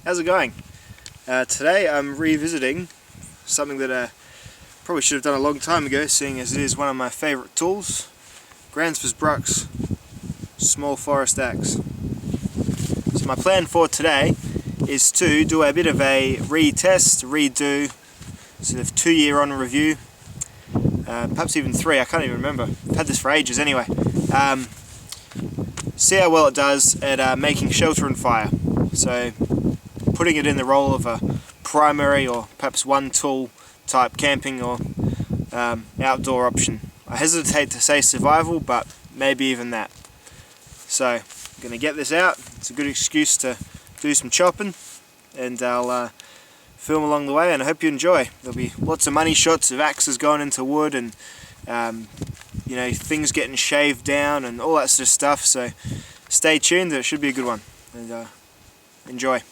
How's it going? Today I'm revisiting something that I probably should have done a long time ago, seeing as it is one of my favourite tools. Gransfors Bruks small forest axe. So my plan for today is to do a bit of a retest, redo, sort of 2-year on review, perhaps even 3, I can't even remember. I've had this for ages anyway. See how well it does at making shelter and fire. So putting it in the role of a primary or perhaps one tool type camping or outdoor option. I hesitate to say survival, but maybe even that. So I'm going to get this out. It's a good excuse to do some chopping, and I'll film along the way, and I hope you enjoy. There'll be lots of money shots of axes going into wood, and you know, things getting shaved down and all that sort of stuff. So stay tuned, it should be a good one, and enjoy.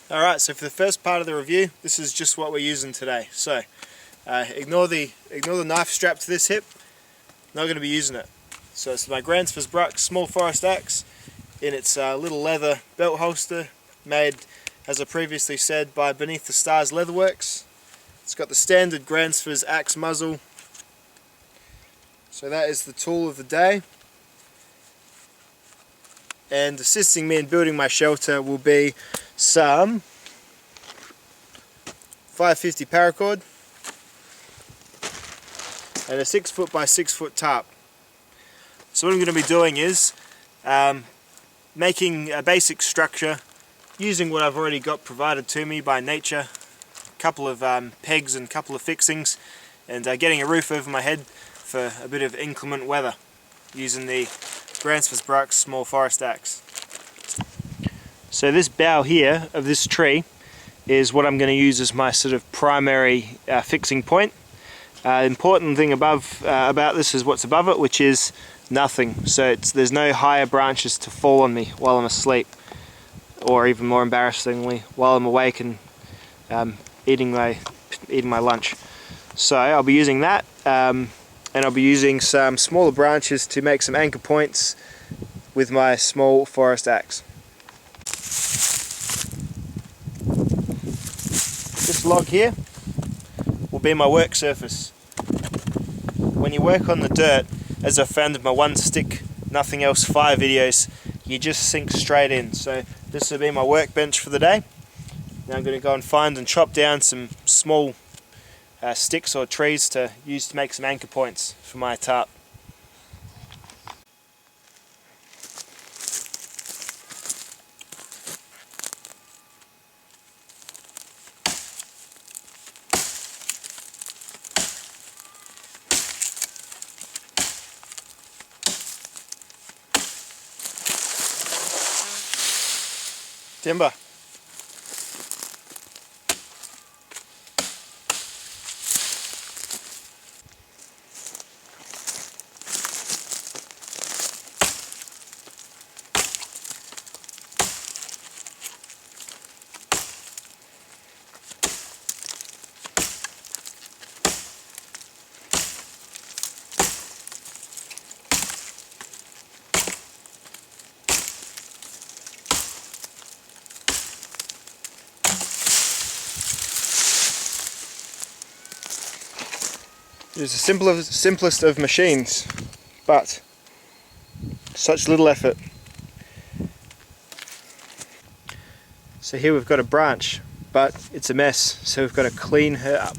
Alright, so for the first part of the review, this is just what we're using today. So ignore the knife strap to this hip, not going to be using it. So it's my Gransfors Bruks small forest axe in its little leather belt holster, made, as I previously said, by Beneath the Stars Leatherworks. It's got the standard Gransfors axe muzzle. So that is the tool of the day. And assisting me in building my shelter will be some 550 paracord and a 6-foot by 6-foot tarp. So what I'm going to be doing is making a basic structure using what I've already got provided to me by nature, a couple of pegs and a couple of fixings, and getting a roof over my head for a bit of inclement weather using the Gransfors Bruks small forest axe. So this bough here of this tree is what I'm going to use as my sort of primary fixing point. Important thing about this is what's above it, which is nothing. So there's no higher branches to fall on me while I'm asleep, or even more embarrassingly, while I'm awake and eating my lunch. So I'll be using that, and I'll be using some smaller branches to make some anchor points with my small forest axe. This log here will be my work surface. When you work on the dirt, as I found in my one stick, nothing else fire videos, you just sink straight in. So this will be my workbench for the day. Now I'm going to go and find and chop down some small sticks or trees to use to make some anchor points for my tarp. Timber. It is the simplest of machines, but such little effort. So here we've got a branch, but it's a mess, so we've got to clean her up.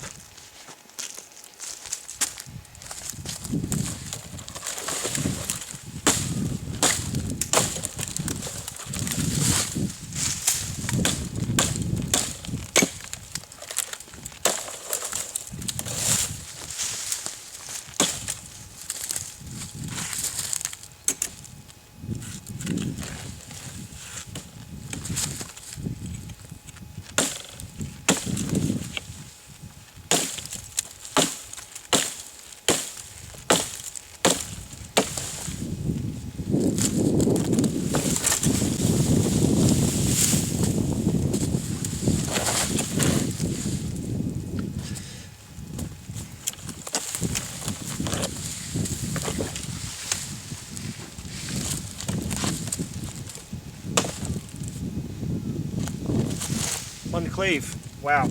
on cleave. Wow.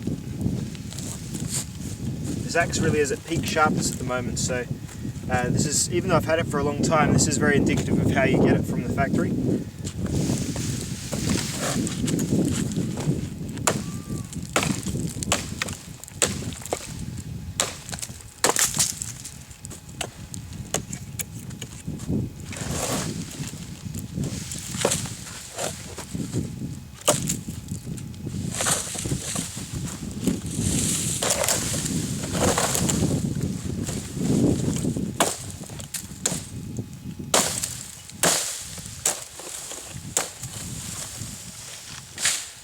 This axe really is at peak sharpness at the moment, so this is, even though I've had it for a long time, this is very indicative of how you get it from the factory.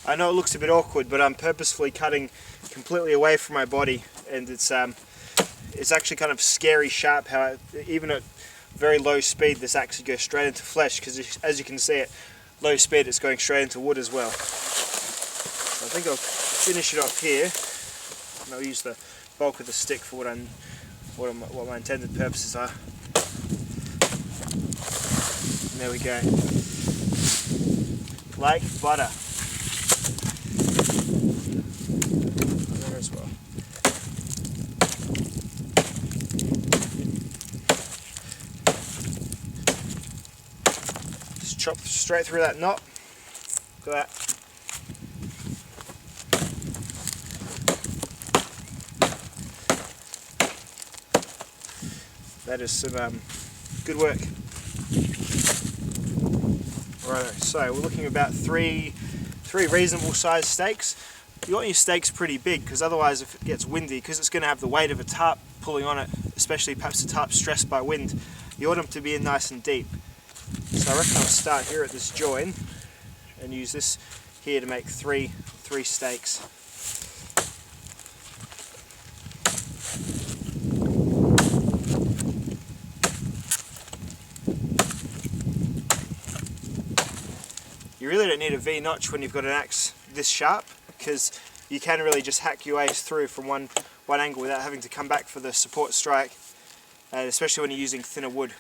I know it looks a bit awkward, but I'm purposefully cutting completely away from my body, and it's actually kind of scary sharp how even at very low speed this actually goes straight into flesh, because as you can see at low speed it's going straight into wood as well. So I think I'll finish it off here, and I'll use the bulk of the stick for what my intended purposes are. And there we go. Like butter. There as well. Just chop straight through that knot. Look at that. That is some good work. Right, so we're looking at about three reasonable sized steaks. You want your steaks pretty big, because otherwise if it gets windy, because it's going to have the weight of a tarp pulling on it, especially perhaps a tarp stressed by wind, you want them to be in nice and deep. So I reckon I'll start here at this join and use this here to make three steaks. You really don't need a V-notch when you've got an axe this sharp, because you can really just hack your way through from one angle without having to come back for the support strike, and especially when you're using thinner wood.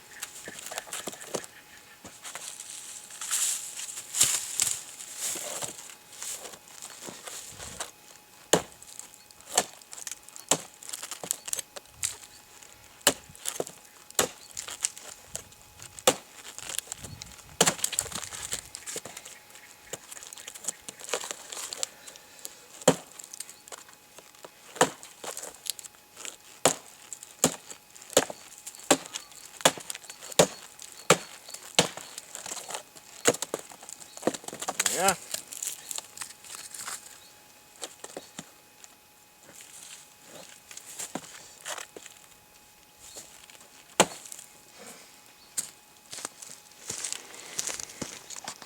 Yeah.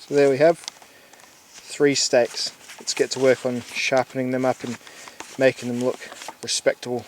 So there we have 3 steaks. Let's get to work on sharpening them up and making them look respectable.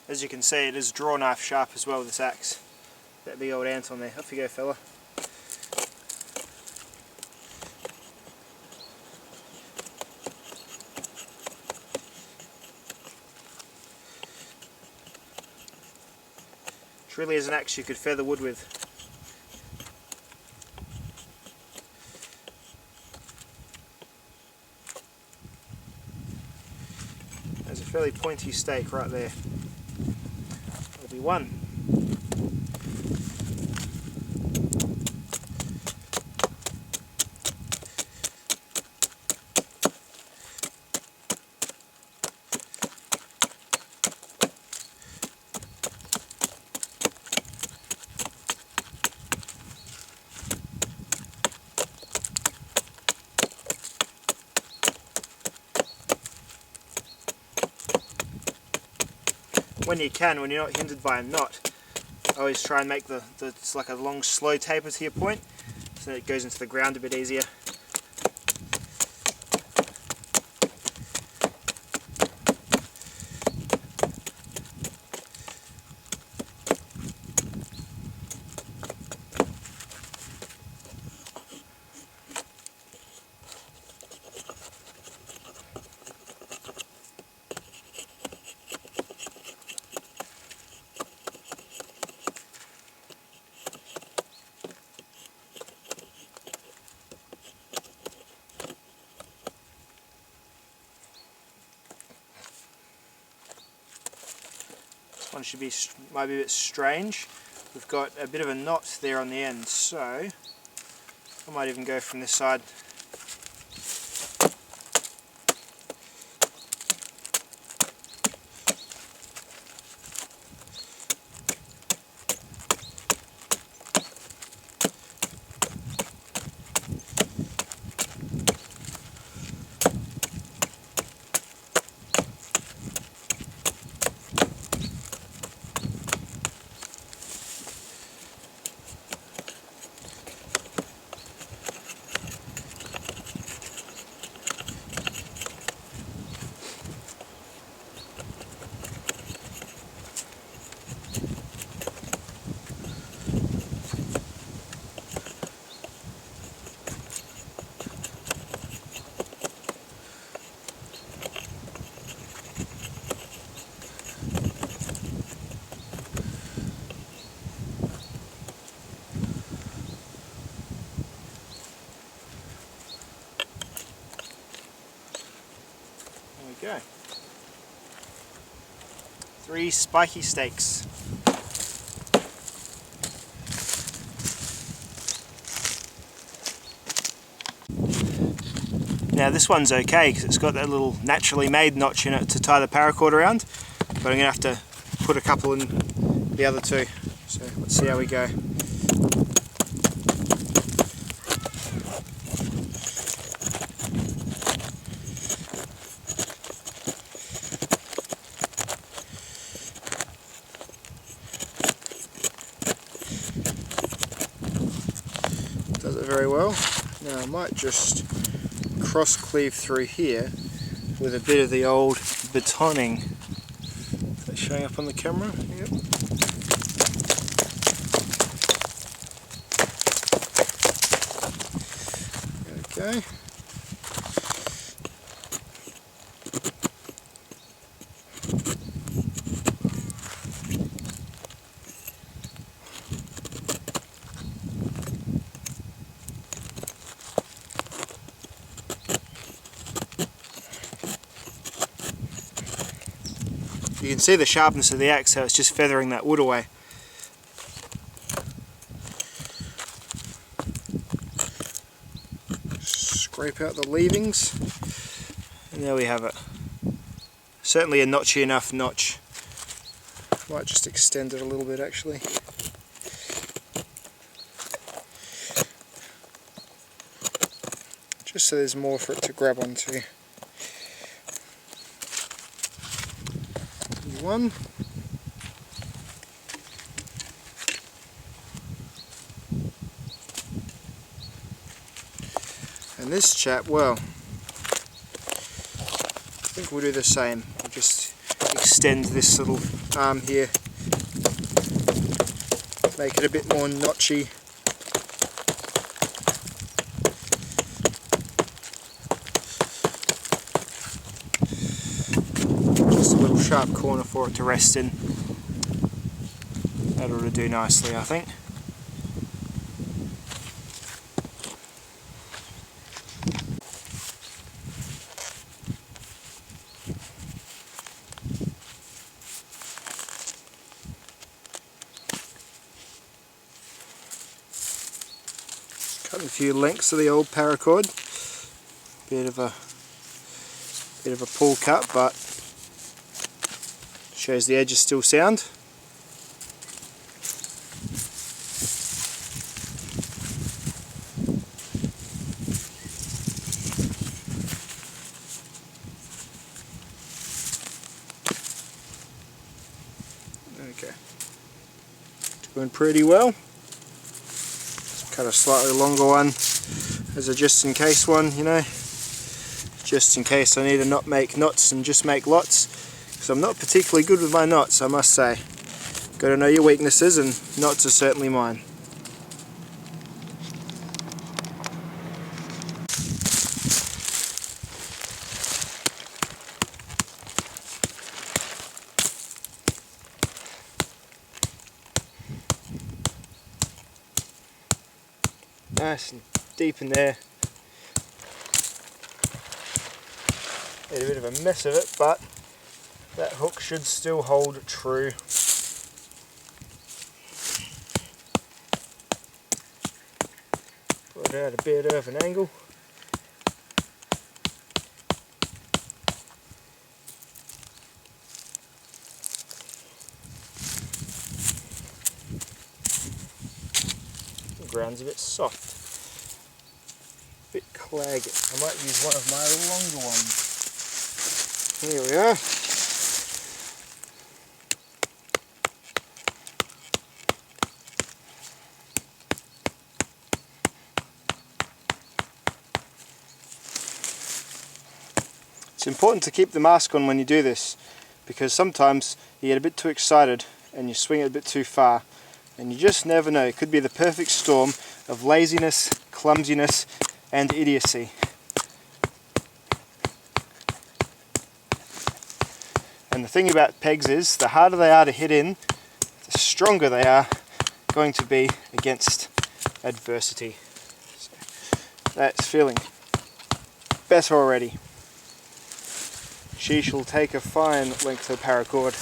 As you can see, it is draw knife sharp as well, this axe. That big old ant on there. Off you go, fella. It really is an axe you could feather wood with. There's a fairly pointy steak right there. That'll be one. when you can, when you're not hindered by a knot, I always try and make it's like a long slow taper to your point, so that it goes into the ground a bit easier. One might be a bit strange. We've got a bit of a knot there on the end, so I might even go from this side. Go. 3 spiky stakes. Now this one's okay because it's got that little naturally made notch in it to tie the paracord around, but I'm going to have to put a couple in the other two. So let's see how we go. Does it very well. Now I might just cross cleave through here with a bit of the old betoning. Is that showing up on the camera? Yep. Okay. You can see the sharpness of the axe, so it's just feathering that wood away. Scrape out the leavings, and there we have it. Certainly a notchy enough notch. Might just extend it a little bit actually. Just so there's more for it to grab onto. One. And this chap, well, I think we'll do the same. We'll just extend this little arm here, make it a bit more notchy. Just a little sharp corner for it to rest in. That ought to do nicely, I think. Cutting a few lengths of the old paracord. Bit of a pull cut, but shows the edge is still sound. Okay, doing pretty well. Cut a slightly longer one as a just in case one, you know, just in case I need to not make knots and just make lots, because I'm not particularly good with my knots, I must say. Got to know your weaknesses, and knots are certainly mine. Nice and deep in there. Made a bit of a mess of it, but that hook should still hold true. Put it at a bit of an angle. The ground's a bit soft. Bit claggy. I might use one of my longer ones. Here we are. It's important to keep the mask on when you do this, because sometimes you get a bit too excited and you swing it a bit too far, and you just never know. It could be the perfect storm of laziness, clumsiness and idiocy. And the thing about pegs is, the harder they are to hit in, the stronger they are going to be against adversity. So that's feeling better already. She shall take a fine length of paracord.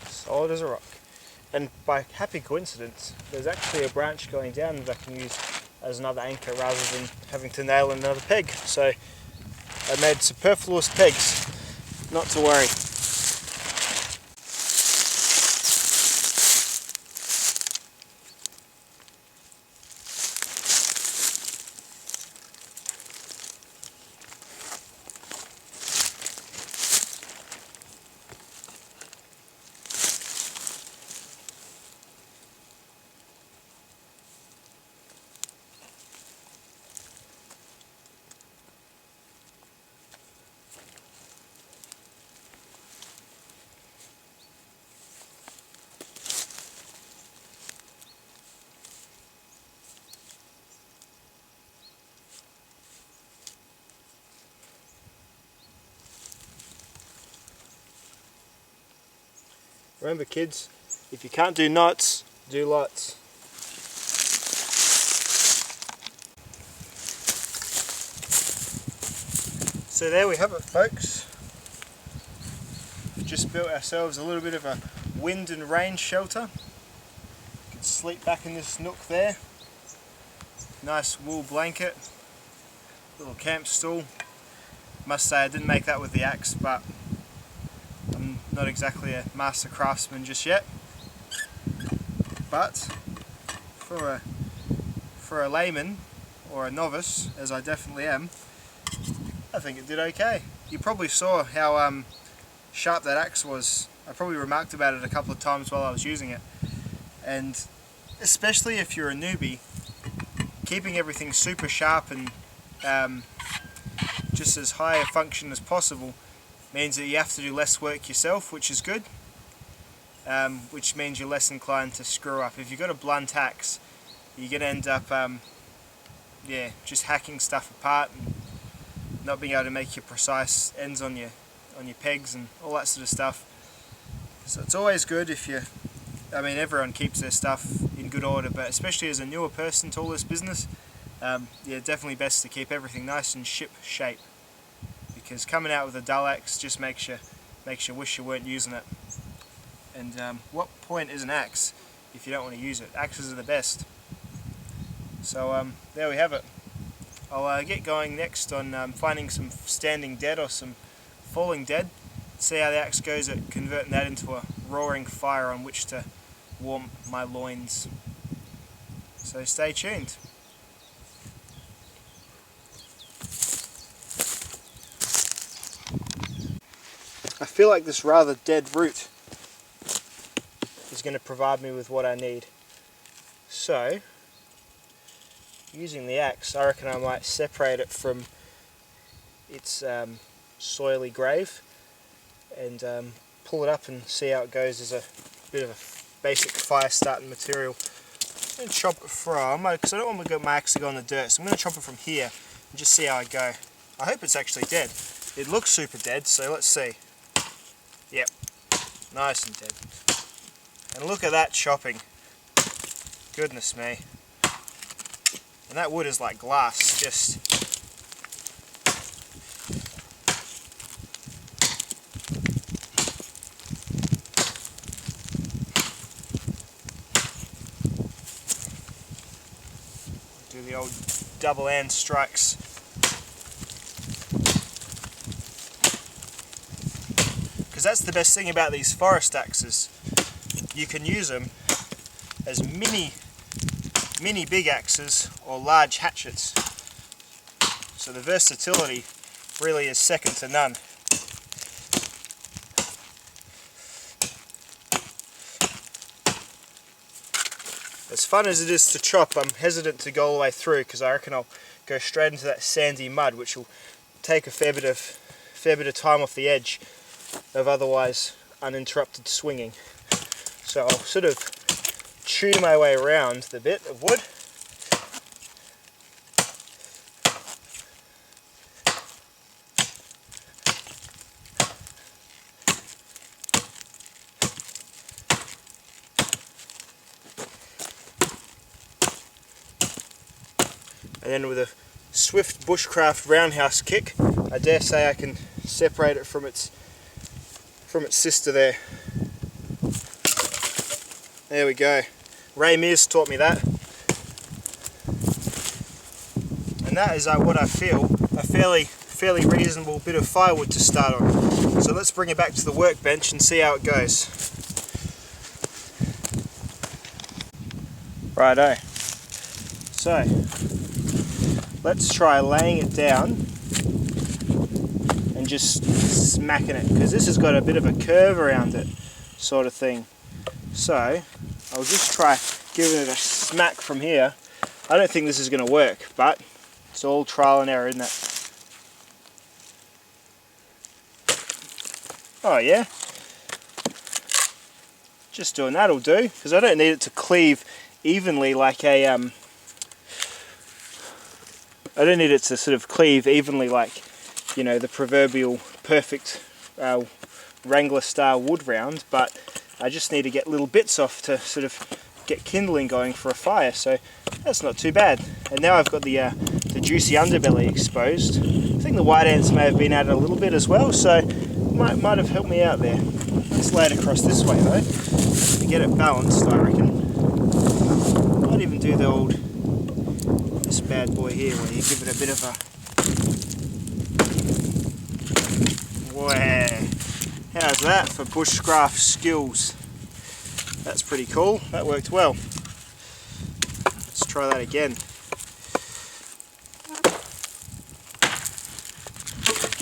Solid as a rock. And by happy coincidence, there's actually a branch going down that I can use as another anchor rather than having to nail another peg. So I made superfluous pegs, not to worry. Remember kids, if you can't do knots, do lots. So there we have it, folks. We've just built ourselves a little bit of a wind and rain shelter. You can sleep back in this nook there. Nice wool blanket, little camp stool. Must say I didn't make that with the axe, but I'm not exactly a master craftsman just yet. But for a layman or a novice, as I definitely am, I think it did okay. You probably saw how sharp that axe was. I probably remarked about it a couple of times while I was using it. And especially if you're a newbie, keeping everything super sharp and just as high a function as possible means that you have to do less work yourself, which is good, which means you're less inclined to screw up. If you've got a blunt axe, you're going to end up just hacking stuff apart and not being able to make your precise ends on your pegs and all that sort of stuff. So it's always good if everyone keeps their stuff in good order, but especially as a newer person to all this business, definitely best to keep everything nice and ship shape, because coming out with a dull axe just makes you wish you weren't using it. And what point is an axe if you don't want to use it? Axes are the best. So there we have it. I'll get going next on finding some standing dead or some falling dead. See how the axe goes at converting that into a roaring fire on which to warm my loins. So stay tuned. I feel like this rather dead root is going to provide me with what I need. So, using the axe, I reckon I might separate it from its soily grave and pull it up and see how it goes as a bit of a basic fire starting material. I'm going to chop it from, because I don't want my axe to go in the dirt, so I'm going to chop it from here and just see how I go. I hope it's actually dead. It looks super dead, so let's see. Yep, nice and dead. And look at that chopping. Goodness me. And that wood is like glass, just... do the old double hand strikes. Because that's the best thing about these forest axes. You can use them as mini big axes or large hatchets. So the versatility really is second to none. As fun as it is to chop, I'm hesitant to go all the way through because I reckon I'll go straight into that sandy mud, which will take a fair bit of time off the edge of otherwise uninterrupted swinging. So I'll sort of chew my way around the bit of wood. And then with a swift bushcraft roundhouse kick, I dare say I can separate it from its sister there. There we go. Ray Mears taught me that. And that is what I feel a fairly reasonable bit of firewood to start on. So let's bring it back to the workbench and see how it goes. Righto. So let's try laying it down and just smacking it, because this has got a bit of a curve around it, sort of thing. So I'll just try giving it a smack from here. I don't think this is going to work, but it's all trial and error, isn't it? Oh yeah, just doing that'll do, because I don't need it to cleave evenly like a I don't need it to sort of cleave evenly like, you know, the proverbial perfect Wrangler style wood round, but I just need to get little bits off to sort of get kindling going for a fire, so that's not too bad. And now I've got the juicy underbelly exposed. I think the white ants may have been at it a little bit as well, so might have helped me out there. Let's lay it across this way though, to get it balanced, I reckon. Might even do the old, this bad boy here, where you give it a bit of a... Wow, how's that for bushcraft skills? That's pretty cool, that worked well. Let's try that again.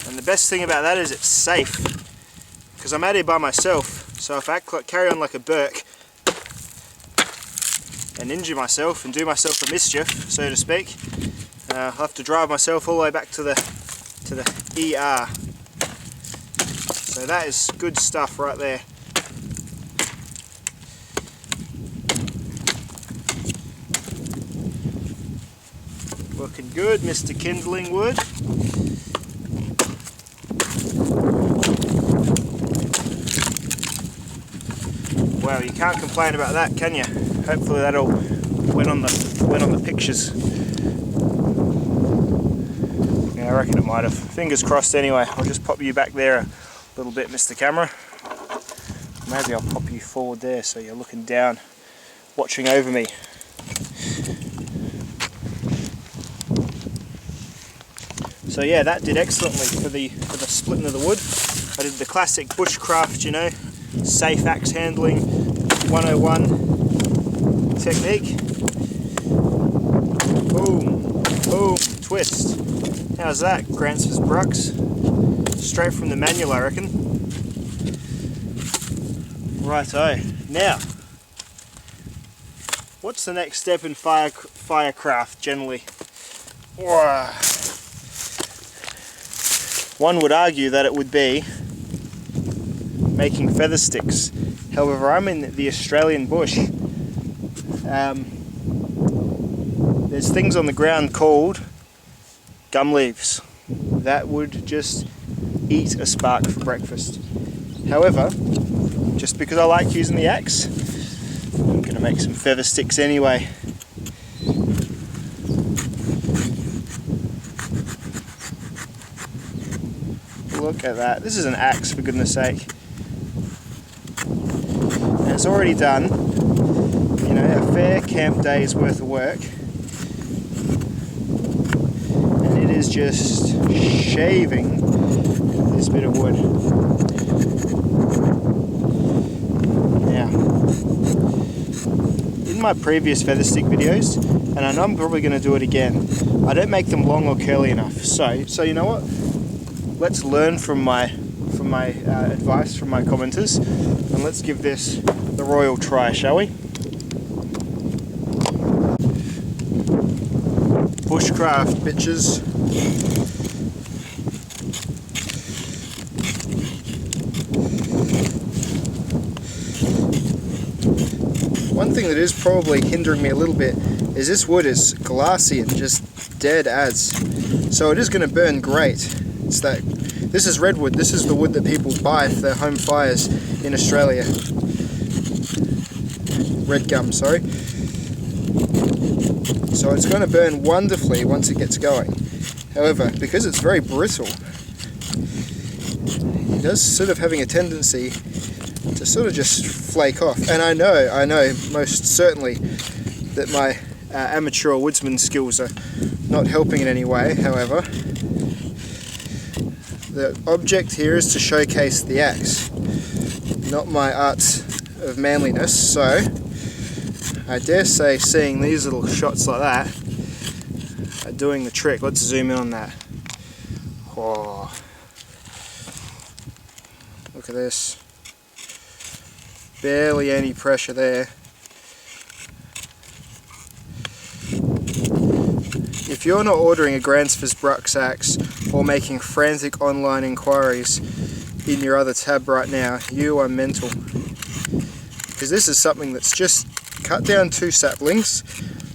And the best thing about that is it's safe, because I'm out here by myself, so if I carry on like a Burke and injure myself and do myself a mischief, so to speak, I'll have to drive myself all the way back to the ER. So that is good stuff right there. Looking good, Mr. Kindling Wood. Well, you can't complain about that, can you? Hopefully that all went on the pictures. Yeah, I reckon it might have. Fingers crossed anyway. I'll just pop you back there a little bit, Mr. Camera. maybe I'll pop you forward there so you're looking down, watching over me. So yeah, that did excellently for the splitting of the wood. I did the classic bushcraft, you know, safe axe handling 101 technique. Boom, boom, twist. How's that, Gransfors Bruks? Straight from the manual, I reckon. Righto. Now, what's the next step in firecraft generally? One would argue that it would be making feather sticks. However, I'm in the Australian bush. There's things on the ground called gum leaves that would just eat a spark for breakfast. However, just because I like using the axe, I'm going to make some feather sticks anyway. Look at that. This is an axe, for goodness sake. And it's already done, you know, a fair camp day's worth of work. And it is just shaving this bit of wood. Now, in my previous feather stick videos, and I know I'm probably going to do it again, I don't make them long or curly enough. So you know what? Let's learn from my advice from my commenters, and let's give this the royal try, shall we? Bushcraft, bitches. One thing that is probably hindering me a little bit is this wood is glassy and just dead as. So it is going to burn great. This is redwood. This is the wood that people buy for their home fires in Australia. Red gum, sorry. So it's going to burn wonderfully once it gets going. However, because it's very brittle, it does sort of having a tendency to sort of just flake off. And I know most certainly that my amateur woodsman skills are not helping in any way. However, the object here is to showcase the axe, not my arts of manliness, so I dare say seeing these little shots like that are doing the trick. Let's zoom in on that. Oh, look at this. Barely any pressure there. If you're not ordering a Gransfors Bruks axe or making frantic online inquiries in your other tab right now, you are mental. Because this is something that's just cut down 2 saplings,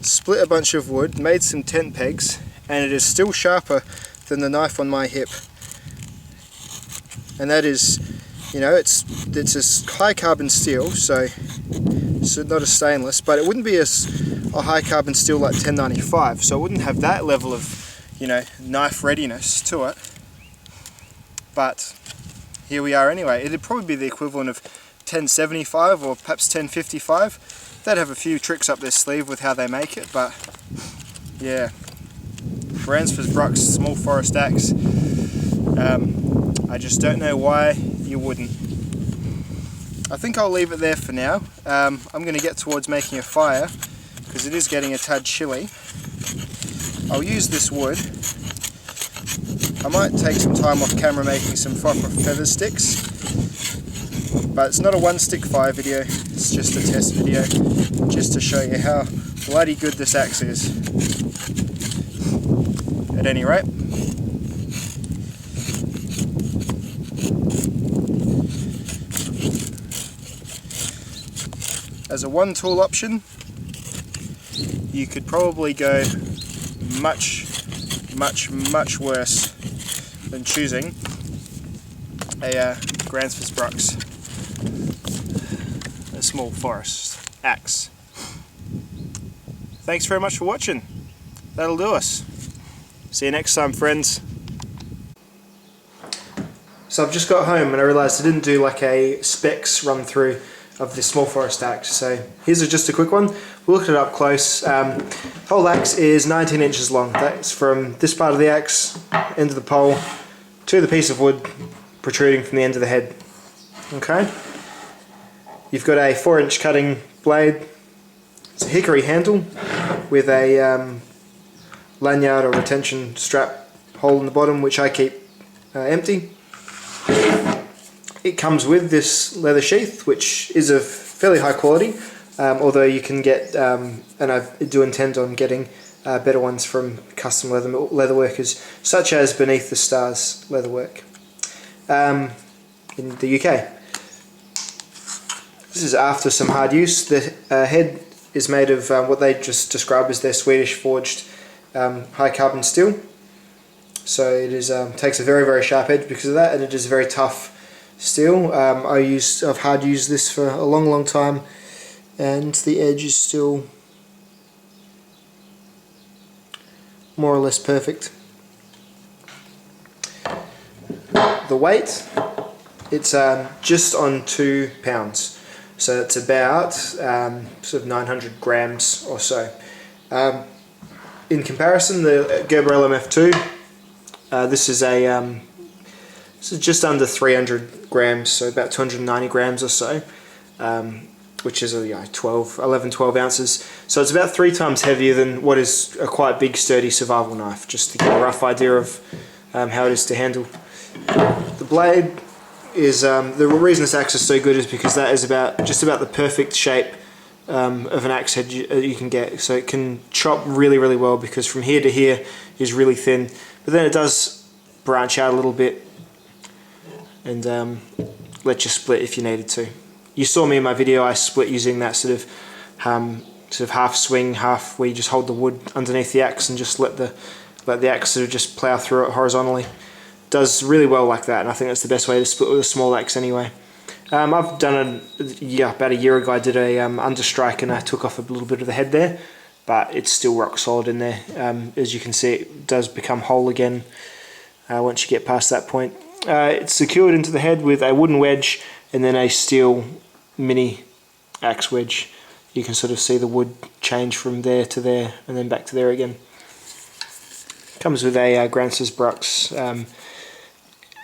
split a bunch of wood, made some tent pegs, and it is still sharper than the knife on my hip. And that is, you know, it's a high carbon steel, so it's not a stainless, but it wouldn't be a high carbon steel like 1095, so it wouldn't have that level of, you know, knife readiness to it. But here we are anyway. It'd probably be the equivalent of 1075 or perhaps 1055. They'd have a few tricks up their sleeve with how they make it, but yeah. Gransfors Bruks small forest axe. I just don't know why you wouldn't. I think I'll leave it there for now. I'm going to get towards making a fire because it is getting a tad chilly. I'll use this wood. I might take some time off camera making some proper feather sticks, but it's not a one stick fire video, it's just a test video just to show you how bloody good this axe is. At any rate, as a one tool option, you could probably go much worse than choosing a Gransfors Bruks, a small forest axe. Thanks very much for watching. That'll do us. See you next time, friends. So I've just got home and I realised I didn't do like a specs run through of the small forest axe. So here's just a quick one. We'll look it up close. Whole axe is 19 inches long. That's from this part of the axe, end of the pole, to the piece of wood protruding from the end of the head. Okay. You've got a 4-inch cutting blade. It's a hickory handle with a lanyard or retention strap hole in the bottom, which I keep empty. It comes with this leather sheath, which is of fairly high quality, although you can get, and I do intend on getting better ones from custom leatherworkers, such as Beneath the Stars leatherwork in the UK. This is after some hard use. The head is made of what they just describe as their Swedish forged high carbon steel. So it is takes a very sharp edge because of that, and it is very tough steel. I've hard used this for a long time, and the edge is still more or less perfect. The weight, it's just on 2 pounds, so it's about sort of 900 grams or so. In comparison, the Gerber LMF2, this is a this is just under 300 grams, so about 290 grams or so, which is 11-12 ounces. So it's about 3 times heavier than what is a quite big sturdy survival knife, just to get a rough idea of how it is to handle. The blade is, the reason this axe is so good is because that is just about the perfect shape of an axe head you can get. So it can chop really well, because from here to here is really thin, but then it does branch out a little bit and let you split if you needed to. You saw me in my video, I split using that sort of half swing, half where you just hold the wood underneath the axe and just let the axe sort of just plough through it horizontally. Does really well like that, and I think that's the best way to split with a small axe anyway. I've done about a year ago I did a understrike and I took off a little bit of the head there, but it's still rock solid in there. As you can see, it does become whole again once you get past that point. It's secured into the head with a wooden wedge and then a steel mini axe wedge. You can sort of see the wood change from there to there and then back to there again. Comes with a Gransfors Bruks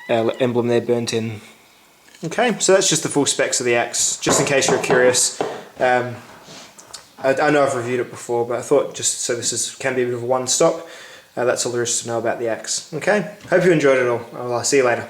emblem there burnt in. Okay, so that's just the full specs of the axe, just in case you're curious. I know I've reviewed it before, but I thought just so can be a bit of a one-stop. That's all there is to know about the axe. Okay, hope you enjoyed it all. I'll see you later.